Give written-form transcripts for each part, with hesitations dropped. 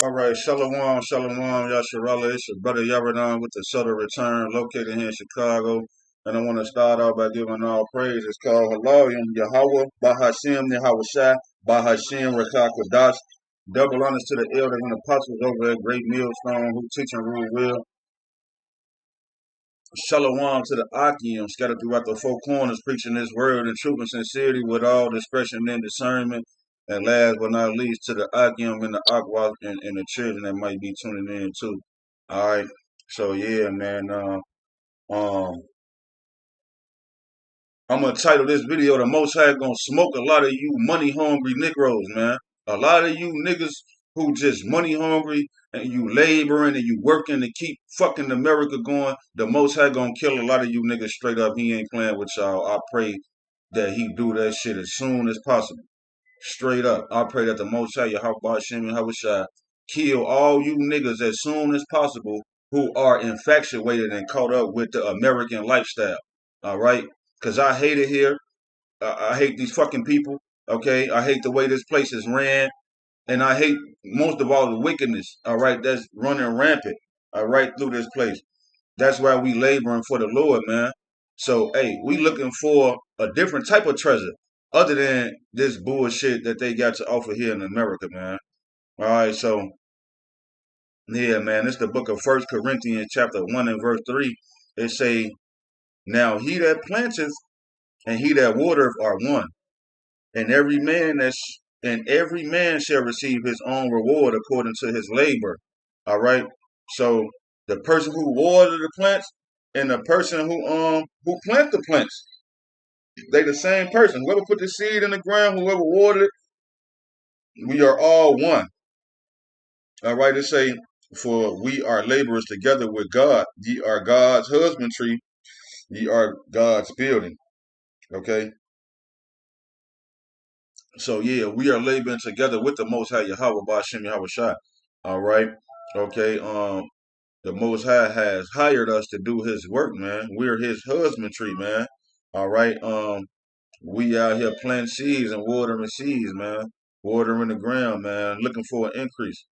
All right, Shalom, Shalom, Yasharala. It's your brother Yaradan with the Southern Return, located here in Chicago. And I want to start out by giving all praise. It's called Halayim Yahweh, Bahashim Yahweh Bahashim Rakakwadash. Double honors to the elders and apostles over at Great Millstone who teach and rule well. Shalom to the Akim scattered throughout the four corners, preaching this word in truth and sincerity with all discretion and discernment. And last but not least, to the Akim and the Akwa and the children that might be tuning in too. All right. So yeah, man. Um, I'm gonna title this video "The Most High Gonna Smoke a Lot of You Money Hungry Negroes," man. A lot of you niggas who just money hungry and you laboring and you working to keep fucking America going. The Most High gonna kill a lot of you niggas straight up. He ain't playing with y'all. I pray that he do that shit as soon as possible. Straight up. I pray that the Most High, Yahweh Shem Yahushua, kill all you niggas as soon as possible who are infatuated and caught up with the American lifestyle. All right? Because I hate it here. I hate these fucking people. Okay? I hate the way this place is ran. And I hate most of all the wickedness, all right, that's running rampant, all right, through this place. That's why we laboring for the Lord, man. So, hey, we looking for a different type of treasure other than this bullshit that they got to offer here in America, man. All right, so, yeah, man, it's the book of 1 Corinthians chapter 1 and verse 3. It say, now he that planteth and he that watereth are one, and every man shall receive his own reward according to his labor. All right. So the person who watered the plants and the person who plant the plants, they the same person. Whoever put the seed in the ground, whoever watered it, we are all one. All right. It say, for we are laborers together with God. Ye are God's husbandry. Ye are God's building. Okay. So yeah, we are laboring together with the Most High Yahweh Ba'Shem Yahweh Shai. All right. Okay. The Most High has hired us to do His work, man. We're His husbandry, man. All right. We out here planting seeds and watering seeds, man. Watering the ground, man. Looking for an increase.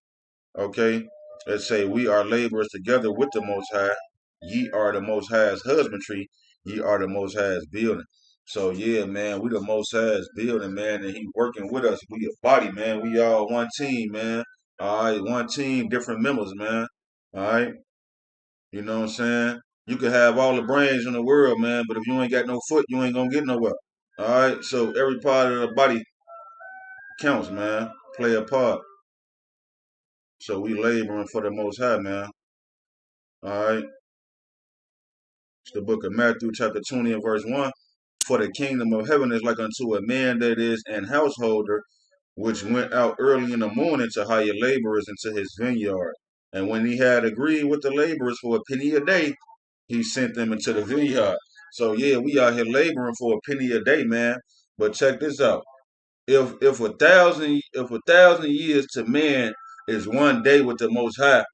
Okay. Let's say we are laborers together with the Most High. Ye are the Most High's husbandry. Ye are the Most High's building. So yeah, man, we the Most High's building, man, and He working with us. We a body, man. We all one team, man. All right, one team, different members, man. All right, you know what I'm saying? You can have all the brains in the world, man, but if you ain't got no foot, you ain't gonna get nowhere. All right, so every part of the body counts, man. Play a part. So we laboring for the Most High, man. All right. It's the book of Matthew, chapter 20 and verse 1. For the kingdom of heaven is like unto a man that is an householder, which went out early in the morning to hire laborers into his vineyard. And when he had agreed with the laborers for a penny a day, he sent them into the vineyard. So yeah, we out here laboring for a penny a day, man. But check this out. If a thousand years to man is one day with the Most High,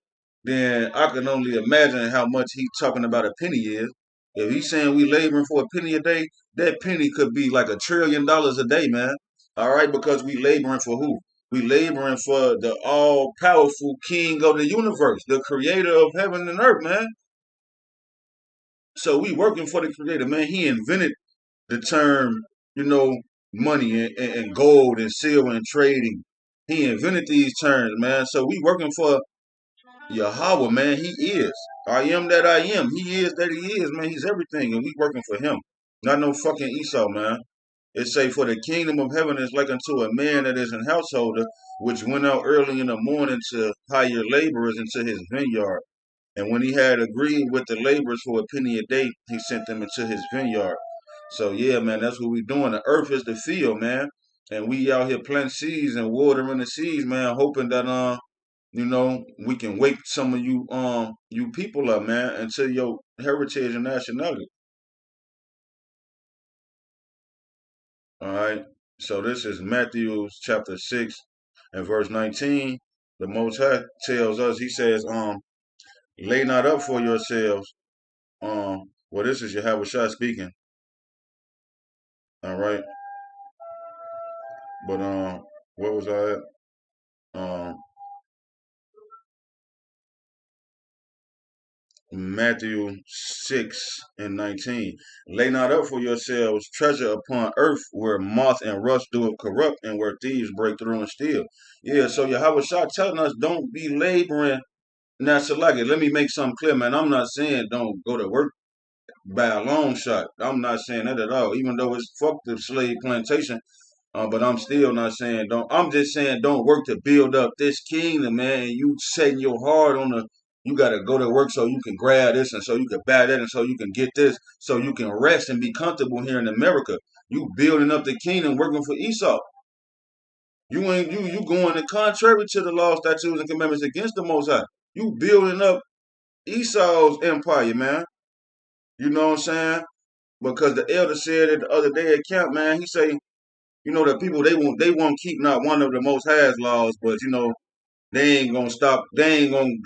then I can only imagine how much he's talking about a penny is. If he's saying we laboring for a penny a day, that penny could be like $1 trillion a day, man. All right, because we laboring for who? We laboring for the all-powerful King of the universe, the creator of heaven and earth, man. So we working for the creator, man. He invented the term, you know, money and gold and silver and trading. He invented these terms, man. So we working for Yahweh, man. He is. I am that I am. He is that he is, man. He's everything, and we working for him. Not no fucking Esau, man. It say, for the kingdom of heaven is like unto a man that is an householder, which went out early in the morning to hire laborers into his vineyard. And when he had agreed with the laborers for a penny a day, he sent them into his vineyard. So yeah, man, that's what we doing. The earth is the field, man. And we out here planting seeds and watering the seeds, man, hoping that we can wake some of you people up, man, into your heritage and nationality. All right. So this is Matthew chapter 6 and verse 19. The Most High tells us, he says, lay not up for yourselves. Well, this is Yahweh Shai speaking. All right. But what was I at? Matthew 6:19. Lay not up for yourselves treasure upon earth where moth and rust doeth corrupt and where thieves break through and steal. Yeah, so Yahweh Shah telling us don't be laboring. Now, so like it, let me make something clear, man. I'm not saying don't go to work by a long shot. I'm not saying that at all, even though it's fuck the slave plantation. But I'm still not saying don't. I'm just saying don't work to build up this kingdom, man. And you setting your heart on the. You got to go to work so you can grab this and so you can buy that and so you can get this so you can rest and be comfortable here in America. You building up the kingdom, working for Esau. You going the contrary to the law, statutes, and commandments against the Most High. You building up Esau's empire, man. You know what I'm saying? Because the elder said it the other day at camp, man. He say, you know, the people they won't keep not one of the Most High's laws, but you know they ain't gonna stop. They ain't gonna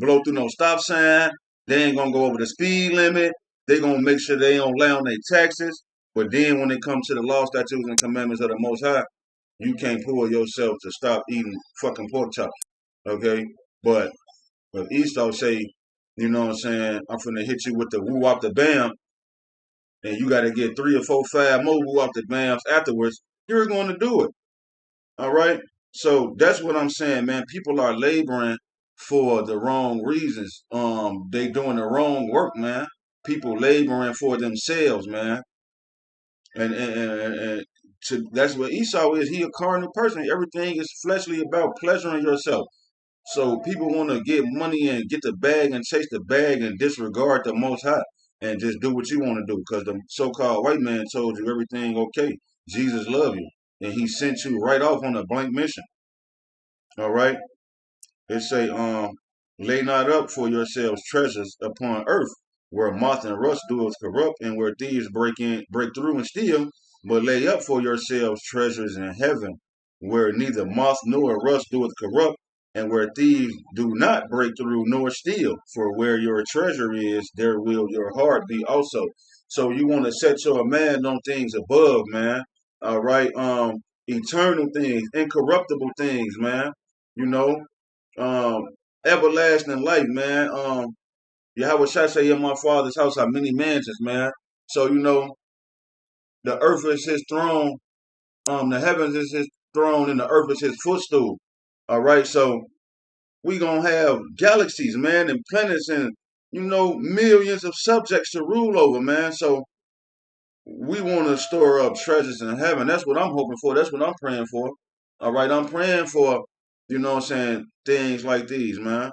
blow through no stop sign. They ain't gonna go over the speed limit. They gonna make sure they don't lay on their taxes. But then when it comes to the law, statutes, and commandments of the Most High, you can't pull yourself to stop eating fucking pork chops. Okay, but if Esau say, you know what I'm saying, I'm finna hit you with the woo wop the bam, and you got to get 3 or 4, 5 more woo wop the bams afterwards, you're going to do it. All right. So that's what I'm saying, man. People are laboring for the wrong reasons. They doing the wrong work, man. People laboring for themselves, man. And that's what Esau is. He a carnal person. Everything is fleshly about pleasuring yourself. So people want to get money and get the bag and chase the bag and disregard the Most High and just do what you want to do because the so-called white man told you everything okay. Jesus love you and he sent you right off on a blank mission. All right. It say, lay not up for yourselves treasures upon earth, where moth and rust doeth corrupt, and where thieves break through and steal. But lay up for yourselves treasures in heaven, where neither moth nor rust doeth corrupt, and where thieves do not break through nor steal. For where your treasure is, there will your heart be also. So you want to set your mind on things above, man. All right. Eternal things, incorruptible things, man. You know, um, everlasting life, man. Yahweh Shai say in my father's house are many mansions, man. So you know, the earth is his throne, the heavens is his throne, and the earth is his footstool. All right, so we gonna have galaxies, man, and planets, and you know, millions of subjects to rule over, man. So we want to store up treasures in heaven. That's what I'm hoping for. That's what I'm praying for. All right, I'm praying for, you know what I'm saying, things like these, man.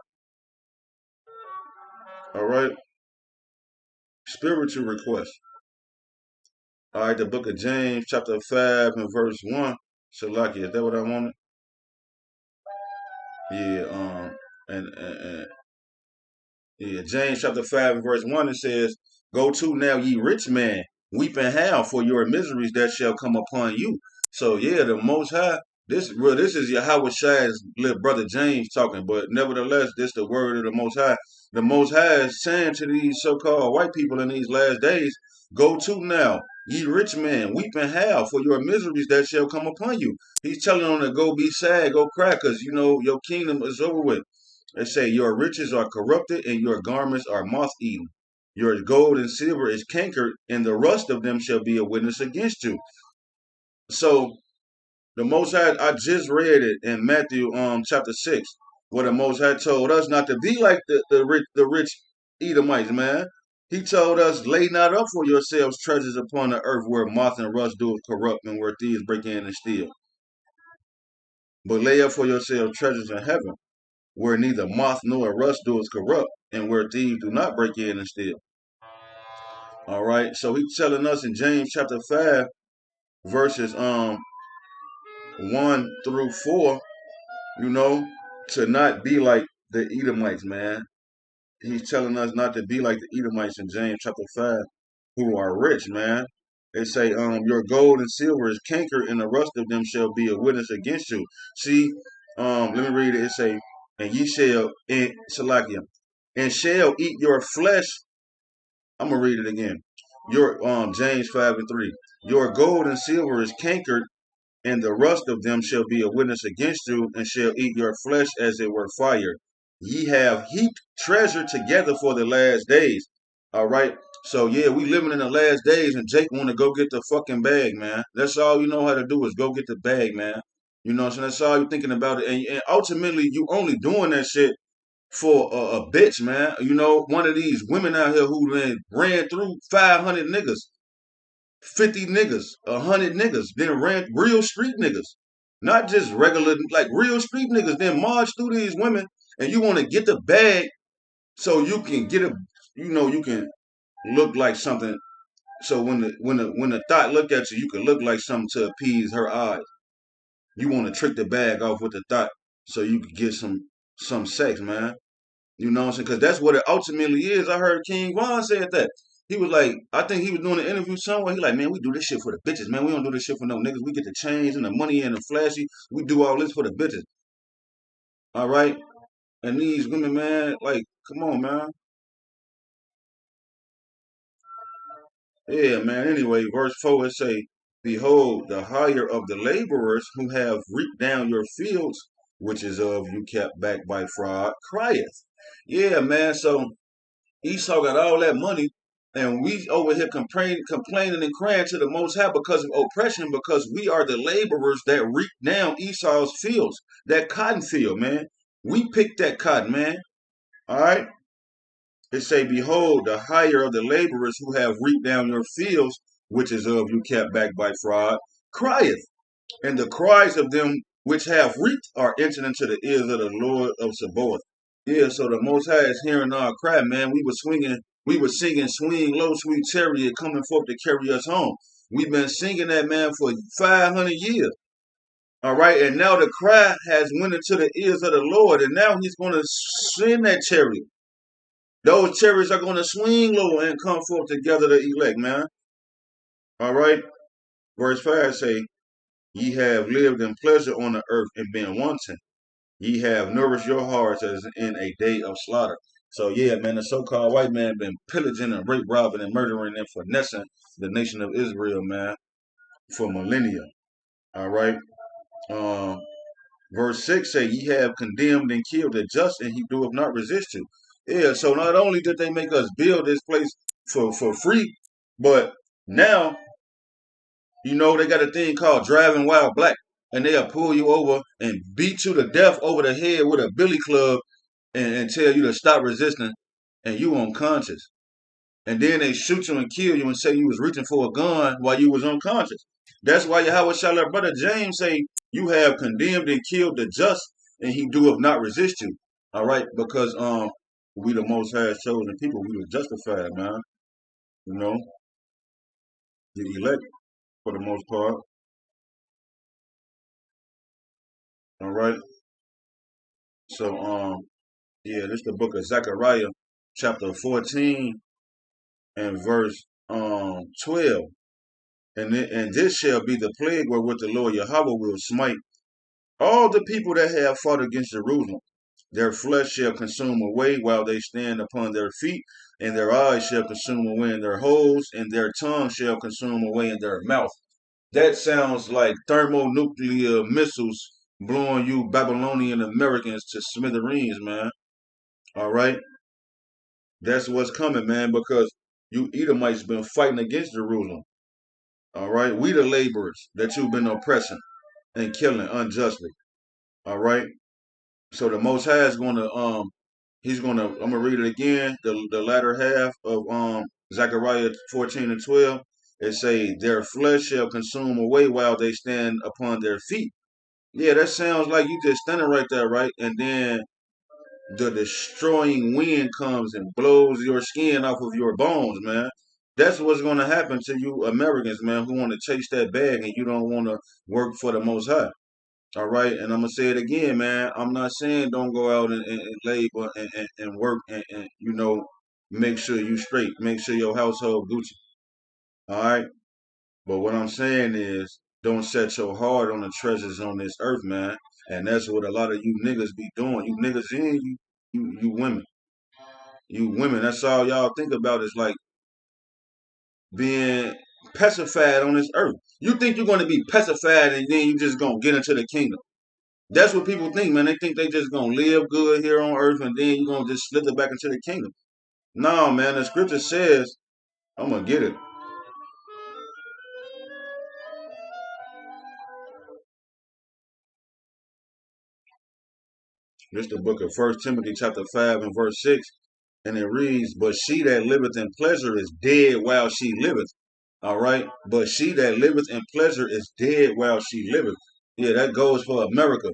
All right. Spiritual request. All right, the book of James, chapter 5 and verse 1. Shalaki, is that what I wanted? Yeah, and yeah, James chapter 5 and verse 1, it says, go to now, ye rich man, weep and howl for your miseries that shall come upon you. So yeah, the most high, this is Yahweh Shai's little brother James talking, but nevertheless, this the word of the most high. The most high is saying to these so-called white people in these last days, go to now, ye rich man, weep and howl for your miseries that shall come upon you. He's telling them to go be sad, go cry, because you know your kingdom is over with. They say, your riches are corrupted and your garments are moth eaten. Your gold and silver is cankered, and the rust of them shall be a witness against you. So the Most High, I just read it in Matthew chapter 6, where the Most High told us not to be like the rich Edomites, man. He told us, lay not up for yourselves treasures upon the earth where moth and rust doeth corrupt and where thieves break in and steal. But lay up for yourselves treasures in heaven where neither moth nor rust doeth corrupt, and where thieves do not break in and steal. All right. So he's telling us in James chapter 5, verses 1 through 4, you know, to not be like the Edomites, man. He's telling us not to be like the Edomites in James chapter 5, who are rich, man. They say, your gold and silver is cankered, and the rust of them shall be a witness against you. See, let me read it. It say, and ye shall in Salakia, and shall eat your flesh. I'm gonna read it again. Your James 5 and 3. Your gold and silver is cankered, and the rust of them shall be a witness against you, and shall eat your flesh as it were fire. ye have heaped treasure together for the last days. All right. So yeah, we living in the last days, and Jake want to go get the fucking bag, man. That's all you know how to do is go get the bag, man. You know what I'm saying? That's all you thinking about it, and ultimately you only doing that shit for a bitch, man. You know, one of these women out here who ran through 500 niggas, 50 niggas, 100 niggas, then ran real street niggas, not just regular, like real street niggas. Then march through these women, and you want to get the bag so you can get a, you know, you can look like something. So when the thought look at you, you can look like something to appease her eyes. You want to trick the bag off with the thought so you can get some sex, man. You know what I'm saying? Because that's what it ultimately is. I heard King Von said that. He was like, I think he was doing an interview somewhere. He like, man, we do this shit for the bitches, man. We don't do this shit for no niggas. We get the chains and the money and the flashy. We do all this for the bitches. All right? And these women, man, like, come on, man. Yeah, man. Anyway, verse 4 it say, behold, the hire of the laborers who have reaped down your fields, which is of you kept back by fraud, crieth. Yeah, man. So Esau got all that money, and we over here complaining and crying to the Most High because of oppression, because we are the laborers that reap down Esau's fields, that cotton field, man. We picked that cotton, man. All right. It say, behold, the hire of the laborers who have reaped down your fields, which is of you kept back by fraud, crieth, and the cries of them which have reaped are entered into the ears of the Lord of Sabaoth. Yeah, so the Most High is hearing our cry, man. We were singing "Swing Low, Sweet Chariot," coming forth to carry us home. We've been singing that, man, for 500 years. All right, and now the cry has went into the ears of the Lord, and now He's going to send that chariot. Those chariots are going to swing low and come forth together the elect, man. All right, verse 5 say, "Ye have lived in pleasure on the earth and been wanton. Ye have nourished your hearts as in a day of slaughter." So yeah, man, the so-called white man been pillaging and rape robbing and murdering and finessing the nation of Israel, man, for millennia. All right. Um, verse 6 say, "Ye have condemned and killed the just, and he doeth not resist you." Yeah, so not only did they make us build this place for free, but now, you know, they got a thing called driving while black. And they'll pull you over and beat you to death over the head with a billy club and tell you to stop resisting, and you unconscious. And then they shoot you and kill you and say you was reaching for a gun while you was unconscious. That's why Yahweh Shah, brother James say, you have condemned and killed the just, and he doeth not resist you. All right, because we the Most High chosen people, we were justified, man. You know, the elect for the most part. All right. So yeah, this is the book of Zechariah, chapter 14 and verse 12. And this shall be the plague wherewith the Lord Yahweh will smite all the people that have fought against Jerusalem. Their flesh shall consume away while they stand upon their feet, and their eyes shall consume away in their holes, and their tongue shall consume away in their mouth. That sounds like thermonuclear missiles blowing you Babylonian Americans to smithereens, man. All right? That's what's coming, man, because you Edomites been fighting against Jerusalem. All right? We the laborers that you've been oppressing and killing unjustly. All right? So the Most High is gonna I'm gonna read it again, the latter half of Zechariah 14 and 12. It say, their flesh shall consume away while they stand upon their feet. Yeah, that sounds like you just standing right there, right? And then the destroying wind comes and blows your skin off of your bones, man. That's what's gonna happen to you Americans, man, who want to chase that bag and you don't want to work for the Most High. All right, and I'm gonna say it again, man. I'm not saying don't go out and labor and work and you know make sure you straight, make sure your household Gucci. All right, but what I'm saying is don't set your heart on the treasures on this earth, man. And that's what a lot of you niggas be doing. You niggas and you women, you women. That's all y'all think about is like being pacified on this earth. You think you're gonna be pacified and then you just gonna get into the kingdom. That's what people think, man. They think they just gonna live good here on earth and then you're gonna just slither back into the kingdom. No, man. The scripture says, I'm gonna get it. This is the book of First Timothy chapter 5 and verse 6. And it reads, but she that liveth in pleasure is dead while she liveth. All right. But she that liveth in pleasure is dead while she liveth. Yeah, that goes for America.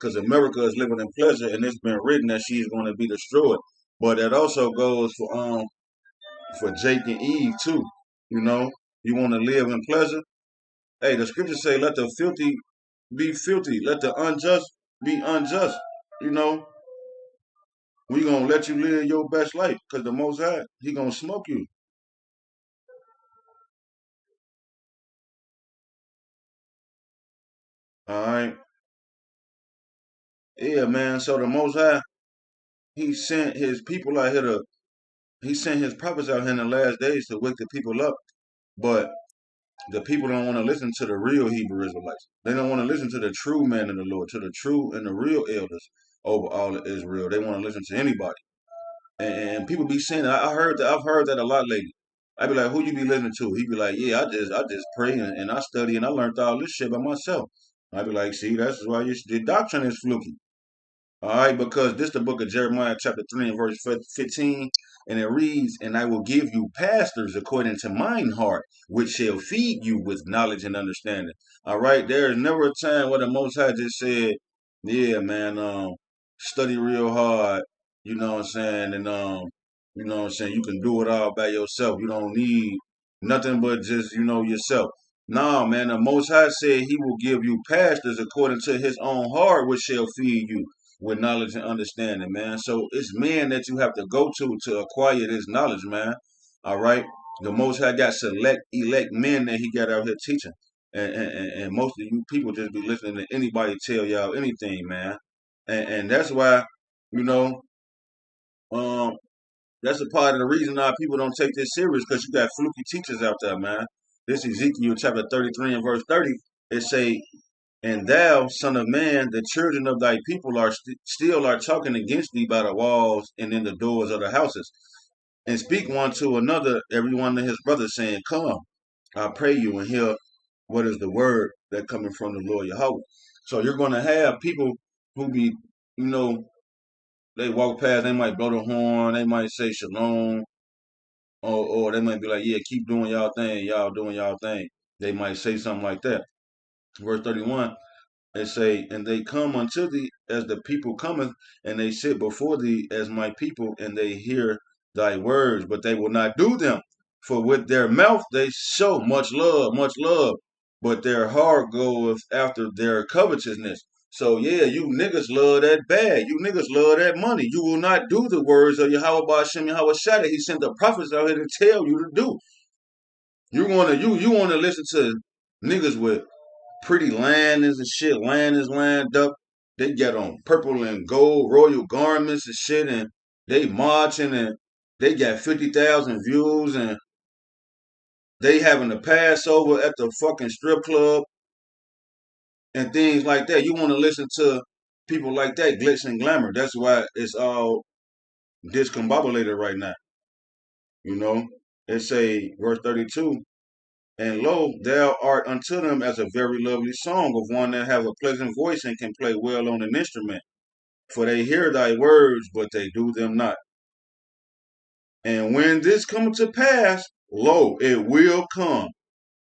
Because America is living in pleasure and it's been written that she's going to be destroyed. But that also goes for Jake and Eve too. You know, you want to live in pleasure. Hey, the scriptures say, let the filthy be filthy, let the unjust be unjust. You know, we gonna let you live your best life because the Most High, He gonna smoke you. All right, yeah, man. So the Most High, He sent His people out here to. He sent His prophets out here in the last days to wake the people up, but the people don't want to listen to the real Hebrew Israelites. They don't want to listen to the true man of the Lord, to the true and the real elders over all of Israel. They want to listen to anybody. And people be saying that. I've heard that a lot lately. I be like, who you be listening to? He be like, yeah, I just pray and I study and I learned all this shit by myself. I be like, see, that's why the doctrine is fluky. All right, because this the book of Jeremiah chapter 3 and verse 15, and it reads, and I will give you pastors according to mine heart, which shall feed you with knowledge and understanding. All right, there is never a time where the Most High just said, yeah, man, study real hard, you know what I'm saying, and you know what I'm saying, you can do it all by yourself. You don't need nothing but just, yourself. No, man, the Most High said he will give you pastors according to his own heart, which shall feed you with knowledge and understanding, man. So it's men that you have to go to acquire this knowledge, man. All right. The Most High got elect men that He got out here teaching, and most of you people just be listening to anybody tell y'all anything, man. And that's why, you know, um, that's a part of the reason why people don't take this serious because you got fluky teachers out there, man. This Ezekiel chapter 33 and verse 30. It say, and thou, son of man, the children of thy people are still are talking against thee by the walls and in the doors of the houses, and speak one to another, every one to his brother, saying, come, I pray you, and hear what is the word that coming from the Lord Yahweh. So you're going to have people who be, you know, they walk past, they might blow the horn, they might say shalom, or they might be like, yeah, keep doing y'all thing, y'all doing y'all thing. They might say something like that. Verse 31. They say, and they come unto thee as the people cometh, and they sit before thee as my people, and they hear thy words, but they will not do them. For with their mouth they show much love, but their heart goeth after their covetousness. So yeah, you niggas love that bag. You niggas love that money. You will not do the words of Yahweh Ba'Shem Yahweh Shai. He sent the prophets out here to tell you to do. You wanna listen to niggas with pretty landings and shit, landings lined up. They got on purple and gold royal garments and shit, and they marching and they got 50,000 views, and they having a Passover at the fucking strip club and things like that. You want to listen to people like that, glitz and glamour. That's why it's all discombobulated right now. You know, it say verse 32. And lo, thou art unto them as a very lovely song of one that have a pleasant voice and can play well on an instrument. For they hear thy words, but they do them not. And when this cometh to pass, lo, it will come.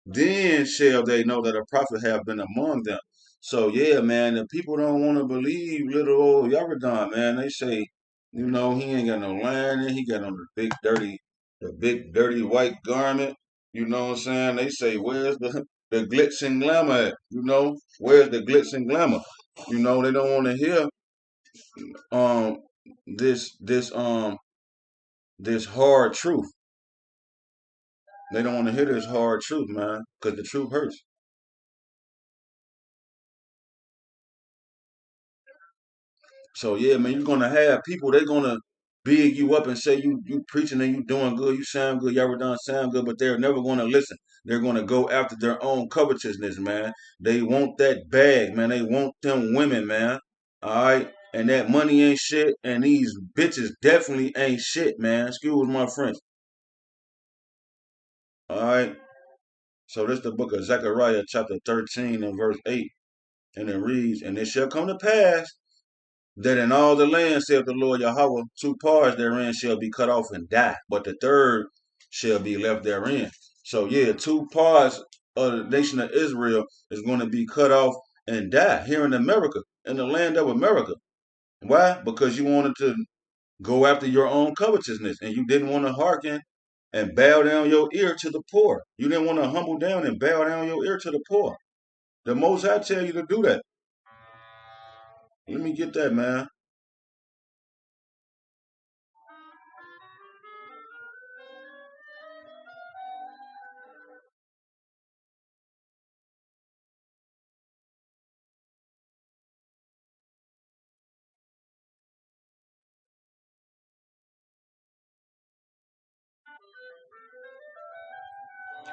Then shall they know that a prophet have been among them. So yeah, man, the people don't want to believe little old Yaradan, man. They say, he ain't got no lining, he got on the big dirty white garment. You know what I'm saying? They say, where's the glitz and glamour at? Where's the glitz and glamour? They don't want to hear um this this um this hard truth. They don't want to hear this hard truth, man, because the truth hurts. So yeah, man, you're gonna have people. They're gonna big you up and say you preaching and you doing good. You sound good. Y'all done sound good, but they're never gonna listen. They're going to go after their own covetousness, man. They want that bag, man. They want them women, man. All right. And that money ain't shit. And these bitches definitely ain't shit, man. Excuse my French. All right. So this is the book of Zechariah, chapter 13 and verse 8. And it reads, "And it shall come to pass that in all the land, saith the Lord Yahweh, two parts therein shall be cut off and die, but the third shall be left therein." So yeah, two parts of the nation of Israel is going to be cut off and die here in America, in the land of America. Why? Because you wanted to go after your own covetousness and you didn't want to hearken and bow down your ear to the poor. You didn't want to humble down and bow down your ear to the poor. The Most High tell you to do that. Let me get that, man.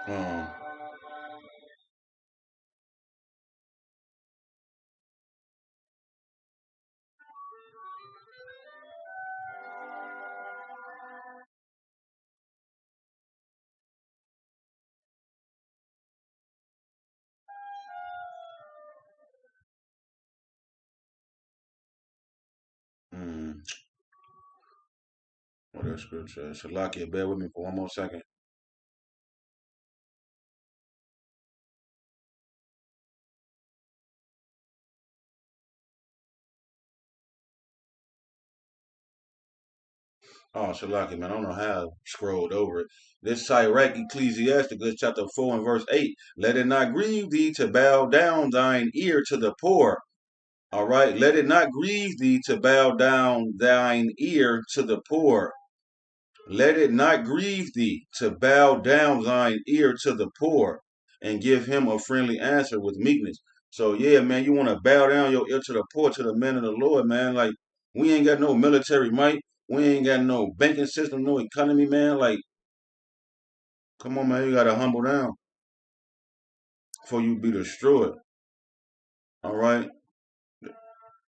Um, mm, what that scripture? Shalakia, bear with me for one more second. Oh, Shalaki, man, I don't know how I scrolled over it. This Sirach Ecclesiasticus chapter 4 and verse 8. "Let it not grieve thee to bow down thine ear to the poor." All right. "Let it not grieve thee to bow down thine ear to the poor." "Let it not grieve thee to bow down thine ear to the poor, and give him a friendly answer with meekness." So yeah, man, you want to bow down your ear to the poor, to the men of the Lord, man. Like we ain't got no military might, we ain't got no banking system, no economy, man. Like, come on, man, you gotta humble down before you be destroyed. All right.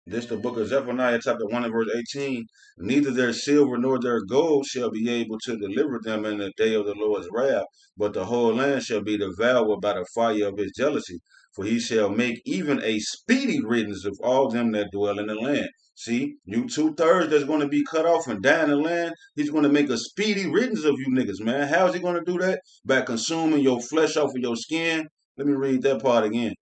This the book of Zephaniah, chapter 1 and verse 18. "Neither their silver nor their gold shall be able to deliver them in the day of the Lord's wrath, but the whole land shall be devoured by the fire of his jealousy. For he shall make even a speedy riddance of all them that dwell in the land." See, you two-thirds that's going to be cut off and die in the land, he's going to make a speedy riddance of you niggas, man. How is he going to do that? By consuming your flesh off of your skin. Let me read that part again.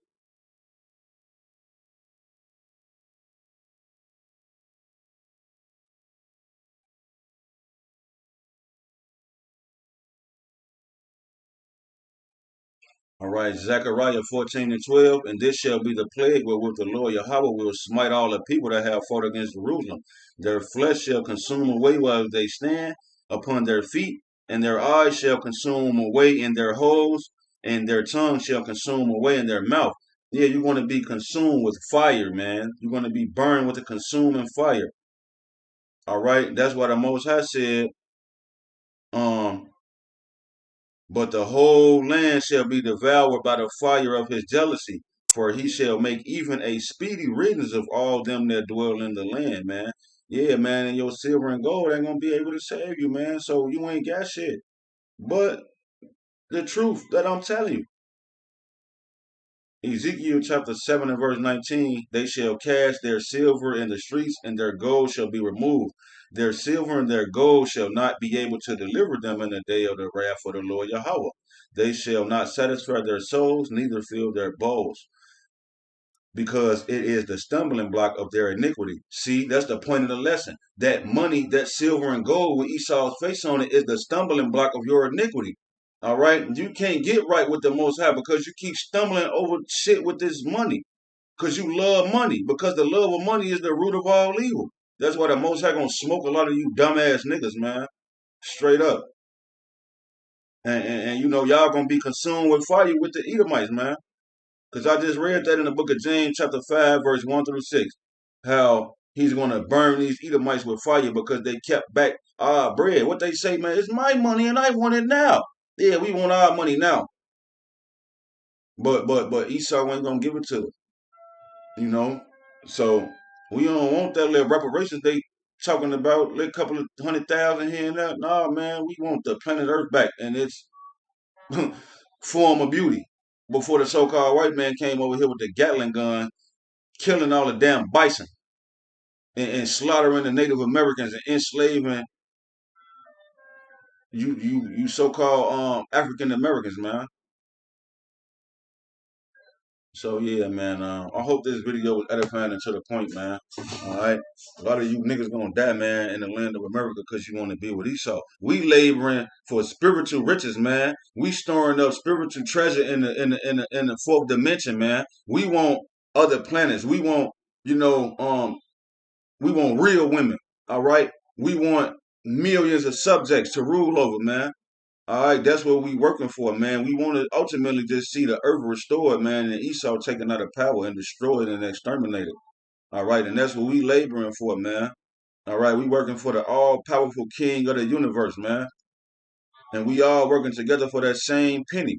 All right, Zechariah 14 and 12. "And this shall be the plague wherewith the Lord Yahweh will smite all the people that have fought against Jerusalem. Their flesh shall consume away while they stand upon their feet, and their eyes shall consume away in their holes, and their tongue shall consume away in their mouth." Yeah, you're going to be consumed with fire, man. You're going to be burned with a consuming fire. All right, that's why the Most High said, um, "But the whole land shall be devoured by the fire of his jealousy, for he shall make even a speedy riddance of all them that dwell in the land," man. Yeah, man, and your silver and gold ain't gonna be able to save you, man. So you ain't got shit. But the truth that I'm telling you, Ezekiel chapter 7 and verse 19, "They shall cast their silver in the streets, and their gold shall be removed. Their silver and their gold shall not be able to deliver them in the day of the wrath of the Lord Yahweh. They shall not satisfy their souls, neither fill their bowls, because it is the stumbling block of their iniquity." See, that's the point of the lesson. That money, that silver and gold with Esau's face on it, is the stumbling block of your iniquity. All right? You can't get right with the Most High because you keep stumbling over shit with this money. Because you love money. Because the love of money is the root of all evil. That's why the Most High gonna smoke a lot of you dumbass niggas, man. Straight up. And you know, y'all gonna be consumed with fire with the Edomites, man. Because I just read that in the book of James, chapter 5, verse 1 through 6. How he's gonna burn these Edomites with fire because they kept back our bread. What they say, man, it's my money and I want it now. Yeah, we want our money now. But Esau ain't gonna give it to us, you know. So we don't want that little reparations they talking about, a couple of 100,000 here and there. Nah, man, we want the planet Earth back and its form of beauty. Before the so-called white man came over here with the Gatling gun, killing all the damn bison and slaughtering the Native Americans and enslaving you so-called African Americans, man. So yeah, man. I hope this video was edifying and to the point, man. All right. A lot of you niggas gonna die, man, in the land of America because you want to be with Esau. We laboring for spiritual riches, man. We storing up spiritual treasure in the fourth dimension, man. We want other planets. We want, you know, we want real women. All right. We want millions of subjects to rule over, man. All right, that's what we working for, man. We want to ultimately just see the earth restored, man, and Esau taken out of power and destroyed and exterminated. All right, and that's what we laboring for, man. All right, we working for the all-powerful King of the universe, man, and we all working together for that same penny.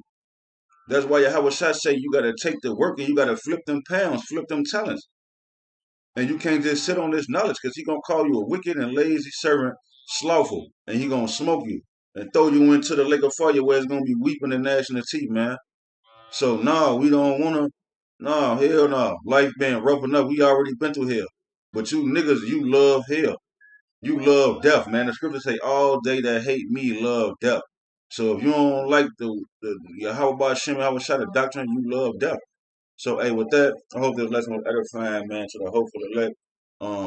That's why Yahweh Shai say you gotta take the work and you gotta flip them pounds, flip them talents, and you can't just sit on this knowledge because he gonna call you a wicked and lazy servant, slothful, and he gonna smoke you and throw you into the lake of fire where it's gonna be weeping and gnashing of teeth, man. So no, we don't wanna. No, hell no. Life been rough enough. We already been through hell. But you niggas, you love hell. You love death, man. The scriptures say, "All they that hate me love death." So if you don't like the how about Shem, how shot the doctrine, you love death. So hey, with that, I hope this lesson was edifying, man, to the hopeful elect.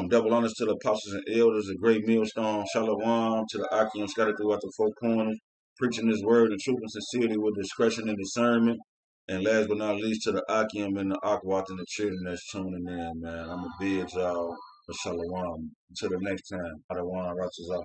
Double honors to the apostles and elders, a great millstone, shalom to the Akim scattered throughout the four corners, preaching this word in truth and sincerity with discretion and discernment. And last but not least, to the Akim and the Akwat and the children that's tuning in, man. I'm a bid y'all for shalom. Until the next time, Adawan Ratazah.